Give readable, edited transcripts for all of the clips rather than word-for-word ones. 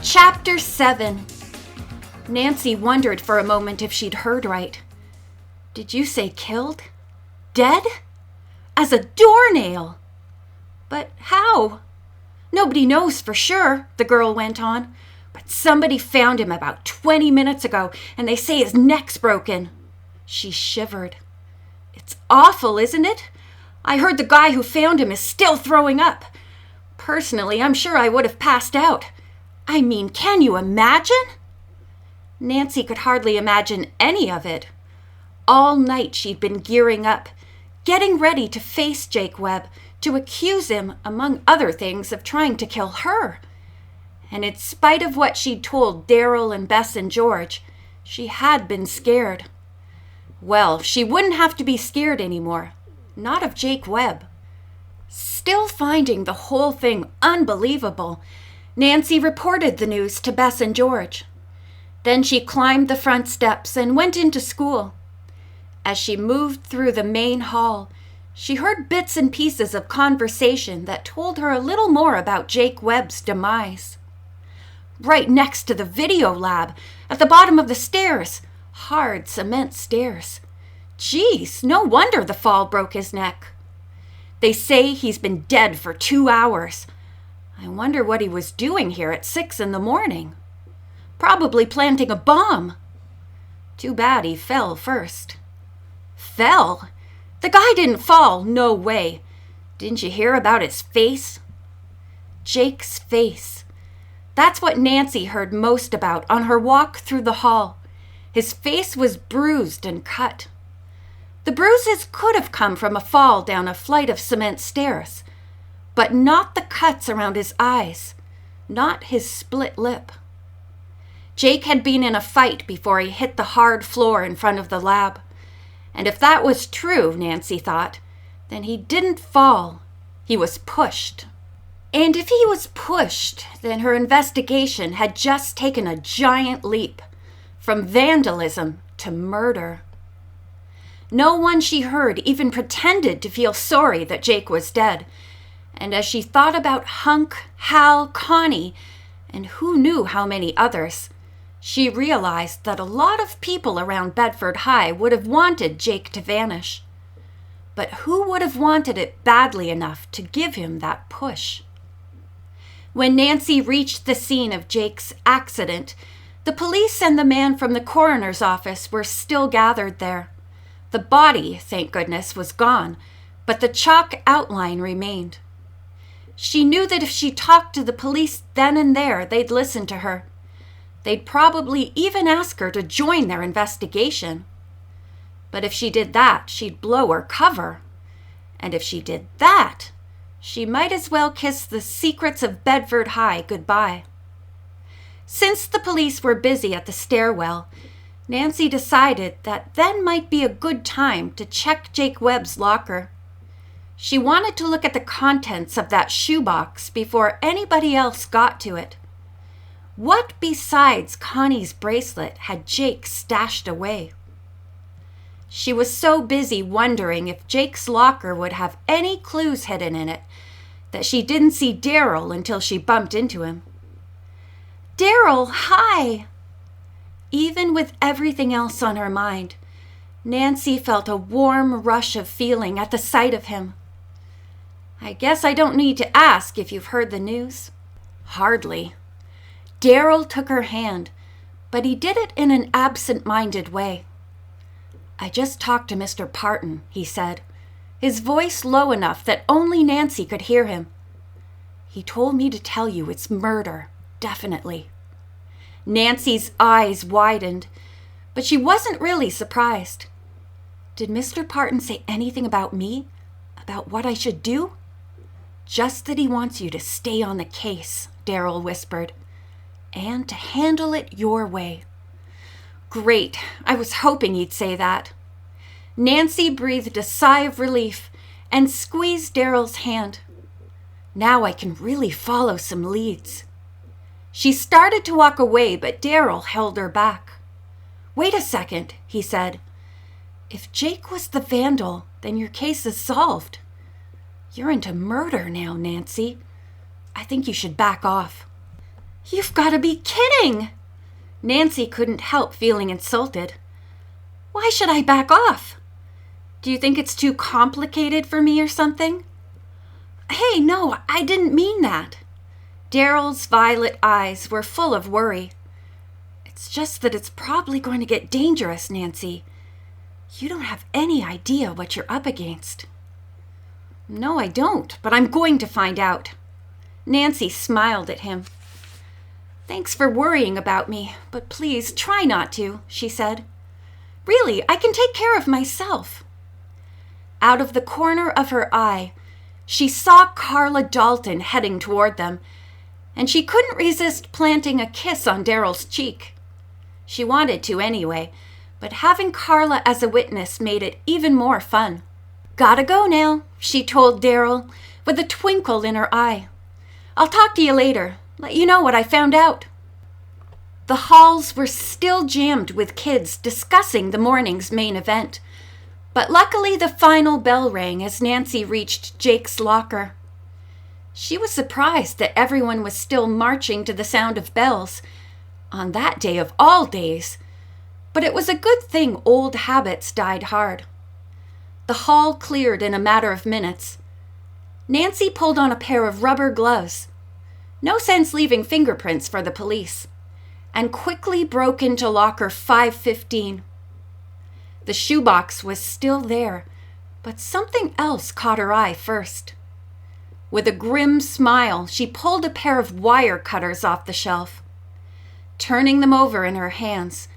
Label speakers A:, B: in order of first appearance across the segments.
A: Chapter 7. Nancy wondered for a moment if she'd heard right. Did you say killed? Dead? As a doornail? But how? Nobody knows for sure, the girl went on. But somebody found him about 20 minutes ago, and they say his neck's broken. She shivered. It's awful, isn't it? I heard the guy who found him is still throwing up. Personally, I'm sure I would have passed out. I mean, can you imagine? Nancy could hardly imagine any of it. All night she'd been gearing up, getting ready to face Jake Webb, to accuse him, among other things, of trying to kill her. And in spite of what she'd told Daryl and Bess and George, she had been scared. Well, she wouldn't have to be scared anymore. Not of Jake Webb. Still finding the whole thing unbelievable, Nancy reported the news to Bess and George. Then she climbed the front steps and went into school. As she moved through the main hall, she heard bits and pieces of conversation that told her a little more about Jake Webb's demise. Right next to the video lab, at the bottom of the stairs, hard cement stairs. Geez, no wonder the fall broke his neck. They say he's been dead for 2 hours. I wonder what he was doing here at 6 a.m. Probably planting a bomb. Too bad he fell first. Fell? The guy didn't fall, no way. Didn't you hear about his face? Jake's face. That's what Nancy heard most about on her walk through the hall. His face was bruised and cut. The bruises could have come from a fall down a flight of cement stairs, but not the cuts around his eyes, not his split lip. Jake had been in a fight before he hit the hard floor in front of the lab. And if that was true, Nancy thought, then he didn't fall. He was pushed. And if he was pushed, then her investigation had just taken a giant leap, from vandalism to murder. No one she heard even pretended to feel sorry that Jake was dead. And as she thought about Hunk, Hal, Connie, and who knew how many others, she realized that a lot of people around Bedford High would have wanted Jake to vanish. But who would have wanted it badly enough to give him that push? When Nancy reached the scene of Jake's accident, the police and the man from the coroner's office were still gathered there. The body, thank goodness, was gone, but the chalk outline remained. She knew that if she talked to the police then and there, they'd listen to her. They'd probably even ask her to join their investigation. But if she did that, she'd blow her cover. And if she did that, she might as well kiss the secrets of Bedford High goodbye. Since the police were busy at the stairwell, Nancy decided that then might be a good time to check Jake Webb's locker. She wanted to look at the contents of that shoebox before anybody else got to it. What besides Connie's bracelet had Jake stashed away? She was so busy wondering if Jake's locker would have any clues hidden in it that she didn't see Daryl until she bumped into him. Daryl, hi! Even with everything else on her mind, Nancy felt a warm rush of feeling at the sight of him. I guess I don't need to ask if you've heard the news. Hardly. Daryl took her hand, but he did it in an absent-minded way. I just talked to Mr. Parton, he said, his voice low enough that only Nancy could hear him. He told me to tell you it's murder, definitely. Nancy's eyes widened, but she wasn't really surprised. Did Mr. Parton say anything about me? About what I should do? Just that he wants you to stay on the case, Daryl whispered, and to handle it your way. Great, I was hoping he'd say that. Nancy breathed a sigh of relief and squeezed Daryl's hand. Now I can really follow some leads. She started to walk away, but Daryl held her back. Wait a second, he said. If Jake was the vandal, then your case is solved. You're into murder now, Nancy. I think you should back off. You've got to be kidding! Nancy couldn't help feeling insulted. Why should I back off? Do you think it's too complicated for me or something? Hey, no, I didn't mean that. Daryl's violet eyes were full of worry. It's just that it's probably going to get dangerous, Nancy. You don't have any idea what you're up against. No, I don't, but I'm going to find out. Nancy smiled at him. Thanks for worrying about me, but please try not to, she said. Really, I can take care of myself. Out of the corner of her eye, she saw Carla Dalton heading toward them, and she couldn't resist planting a kiss on Daryl's cheek. She wanted to anyway, but having Carla as a witness made it even more fun. Gotta go now, she told Daryl, with a twinkle in her eye. I'll talk to you later, let you know what I found out. The halls were still jammed with kids discussing the morning's main event, but luckily the final bell rang as Nancy reached Jake's locker. She was surprised that everyone was still marching to the sound of bells, on that day of all days, but it was a good thing old habits died hard. The hall cleared in a matter of minutes. Nancy pulled on a pair of rubber gloves. No sense leaving fingerprints for the police, and quickly broke into locker 515. The shoebox was still there, but something else caught her eye first. With a grim smile, she pulled a pair of wire cutters off the shelf. Turning them over in her hands,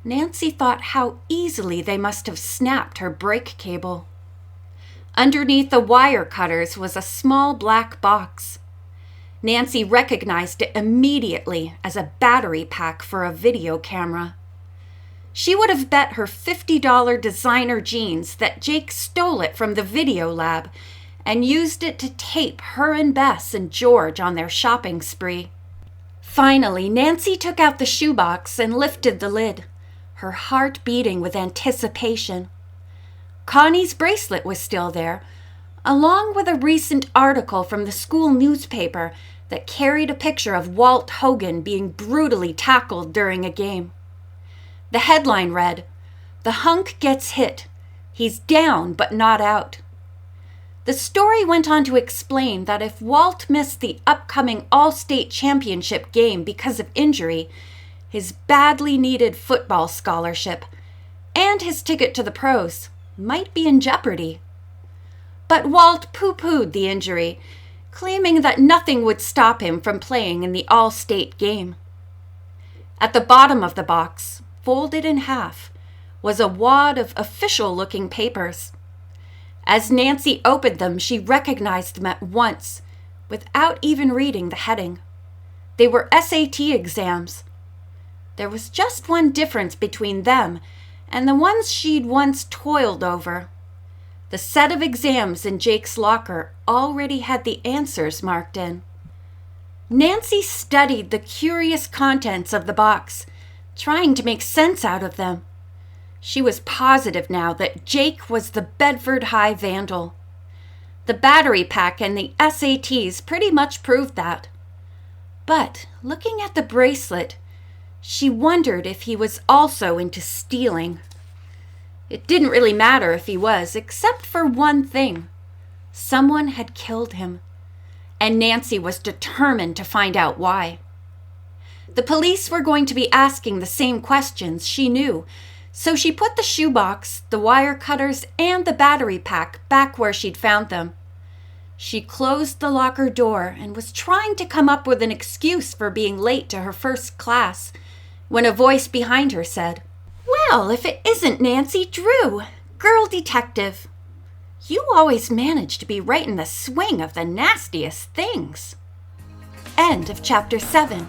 A: Nancy thought how easily they must have snapped her brake cable. Underneath the wire cutters was a small black box. Nancy recognized it immediately as a battery pack for a video camera. She would have bet her $50 designer jeans that Jake stole it from the video lab and used it to tape her and Bess and George on their shopping spree. Finally, Nancy took out the shoebox and lifted the lid, her heart beating with anticipation. Connie's bracelet was still there, along with a recent article from the school newspaper that carried a picture of Walt Hogan being brutally tackled during a game. The headline read, "The hunk gets hit. He's down but not out." The story went on to explain that if Walt missed the upcoming All-State Championship game because of injury, his badly needed football scholarship and his ticket to the pros might be in jeopardy. But Walt poo-pooed the injury, claiming that nothing would stop him from playing in the All-State game. At the bottom of the box, folded in half, was a wad of official-looking papers. As Nancy opened them, she recognized them at once, without even reading the heading. They were SAT exams. There was just one difference between them and the ones she'd once toiled over. The set of exams in Jake's locker already had the answers marked in. Nancy studied the curious contents of the box, trying to make sense out of them. She was positive now that Jake was the Bedford High vandal. The battery pack and the SATs pretty much proved that. But looking at the bracelet, she wondered if he was also into stealing. It didn't really matter if he was, except for one thing. Someone had killed him, and Nancy was determined to find out why. The police were going to be asking the same questions, she knew, so she put the shoebox, the wire cutters, and the battery pack back where she'd found them. She closed the locker door and was trying to come up with an excuse for being late to her first class when a voice behind her said, "Well, if it isn't Nancy Drew, girl detective. You always manage to be right in the swing of the nastiest things." End of chapter 7.